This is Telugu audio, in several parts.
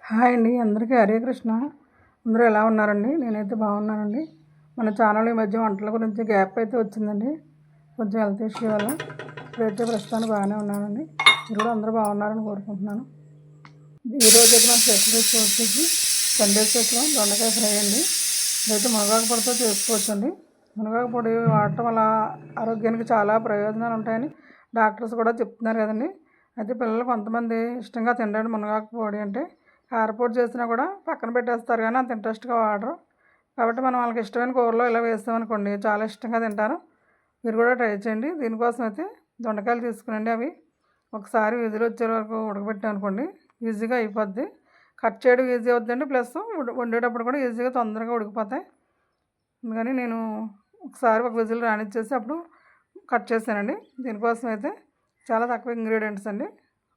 హాయ్ అండి, అందరికీ హరే కృష్ణ. అందరూ ఎలా ఉన్నారండి? నేనైతే బాగున్నానండి. మన ఛానల్ ఈ మధ్య వంటల గురించి గ్యాప్ అయితే వచ్చిందండి, కొంచెం హెల్త్ ఇష్యూ వల్ల. ఇప్పుడైతే ప్రస్తుతానికి బాగానే ఉన్నానండి. మీరు కూడా అందరూ బాగున్నారని కోరుకుంటున్నాను. ఈరోజు అయితే మన స్పెషల్ వచ్చేసి సండే స్పెషల్ దొండకాయ ఫ్రై అండి. ఇదైతే మునగాకు పొడితో చేసుకోవచ్చండి. మునగాకు పొడి వాడటం వల్ల ఆరోగ్యానికి చాలా ప్రయోజనాలు ఉంటాయని డాక్టర్స్ కూడా చెప్తున్నారు కదండి. అయితే పిల్లలు కొంతమంది ఇష్టంగా తినడానికి మునగాకు పొడి అంటే కారపొడి చేసినా కూడా పక్కన పెట్టేస్తారు, కానీ అంత ఇంట్రెస్ట్గా వాడరు. కాబట్టి మనం వాళ్ళకి ఇష్టమైన కూరలో ఇలా వేస్తామనుకోండి చాలా ఇష్టంగా తింటారు. మీరు కూడా ట్రై చేయండి. దీనికోసం అయితే దొండకాయలు తీసుకునండి. అవి ఒకసారి విజిల్ వచ్చే వరకు ఉడకబెట్టామనుకోండి ఈజీగా అయిపోద్ది. కట్ చేయడం ఈజీ అవుతుందండి, ప్లస్ వండేటప్పుడు కూడా ఈజీగా తొందరగా ఉడికిపోతాయి. అందుకని నేను ఒకసారి ఒక విజిల్ రానిచ్చేసి అప్పుడు కట్ చేశానండి. దీనికోసం అయితే చాలా తక్కువ ఇంగ్రీడియంట్స్ అండి.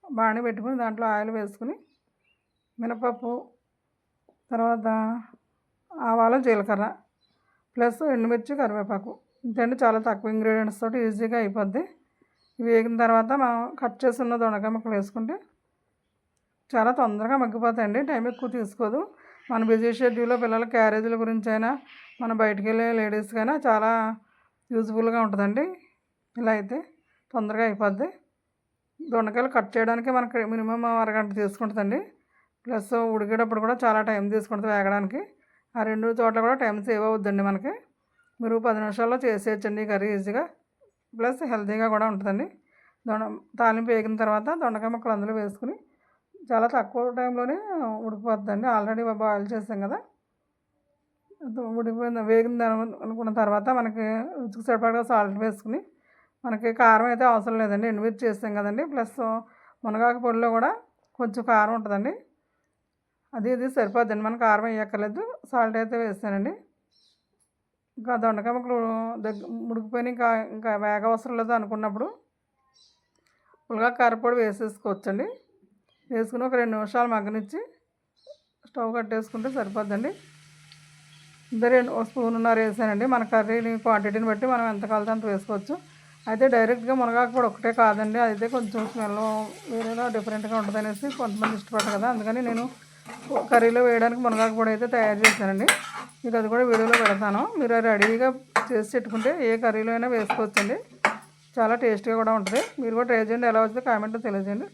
బాగానే పెట్టుకుని దాంట్లో ఆయిల్ వేసుకుని మినపప్పు, తర్వాత ఆవాలు, జీలకర్ర, ప్లస్ ఎండుమిర్చి, కరివేపాకు, ఇంతండి. చాలా తక్కువ ఇంగ్రీడియంట్స్ తోటి ఈజీగా అయిపోద్ది. ఇవి వేగిన తర్వాత మనం కట్ చేసుకున్న దొండకాయ ముక్కలు వేసుకుంటే చాలా తొందరగా మగ్గిపోతాయండి. టైం ఎక్కువ తీసుకోదు. మన బిజీ షెడ్యూల్లో పిల్లల క్యారేజీల గురించి అయినా మన బయటికి వెళ్ళే లేడీస్కైనా చాలా యూజ్ఫుల్గా ఉంటుందండి. ఇలా అయితే తొందరగా అయిపోద్ది. దొండకాయలు కట్ చేయడానికి మనకి మినిమం అరగంట తీసుకుంటుందండి. ప్లస్ ఉడికేటప్పుడు కూడా చాలా టైం తీసుకుంటుంది వేగడానికి. ఆ రెండు చోట్ల కూడా టైం సేవ్ అవుద్దండి మనకి. మీరు 10 నిమిషాల్లో చేసేయచ్చండి కర్రీ ఈజీగా, ప్లస్ హెల్తీగా కూడా ఉంటుందండి. తాలింపు వేగిన తర్వాత దొండకాయ ముక్కలు అందులో వేసుకుని చాలా తక్కువ టైంలోనే ఉడికిపోతుందండి. ఆల్రెడీ బాయిల్ చేసాం కదా. ఉడికిపోయింది వేగింది అనుకున్న తర్వాత మనకి రుచికి సరిపడగా సాల్ట్ వేసుకుని, మనకి కారం అయితే అవసరం లేదండి, ఎండుమిర్చి చేస్తాం కదండి. ప్లస్ మునగాకు పొడిలో కూడా కొంచెం కారం ఉంటుందండి, ఇది సరిపోద్దండి. మనకు కారం వేయక్కర్లేదు, సాల్ట్ అయితే వేస్తానండి. ఇంకా దొండకాయ ముక్కలు ఉడికిపోయిన ఇంకా వేగ అవసరం లేదు అనుకున్నప్పుడు పుల్లగా కారపొడి వేసేసుకోవచ్చండి. వేసుకుని ఒక 2 నిమిషాలు మగ్గనిచ్చి స్టవ్ కట్టేసుకుంటే సరిపోద్దండి. ఒక స్పూన్నర వేసానండి. మన కర్రీని క్వాంటిటీని బట్టి మనం ఎంత కావాలో అంత వేసుకోవచ్చు. అయితే డైరెక్ట్గా మునగాకు పొడి ఒకటే కాదండి, అయితే కొంచెం స్మెల్ వేరేలా డిఫరెంట్గా ఉంటుంది అనేసి కొంతమంది ఇష్టపడరు కదా. అందుకని నేను కర్రీలో వేయడానికి మునగాకు పొడి అయితే తయారు చేశానండి. మీకు అది కూడా వీడియోలో పెడతాను. మీరు రెడీగా చేసి పెట్టుకుంటే ఏ కర్రీలో అయినా వేసుకోవచ్చండి. చాలా టేస్టీగా కూడా ఉంటుంది. మీరు కూడా ట్రై చేయండి. ఎలా వచ్చిందో కామెంట్లో తెలియజేయండి.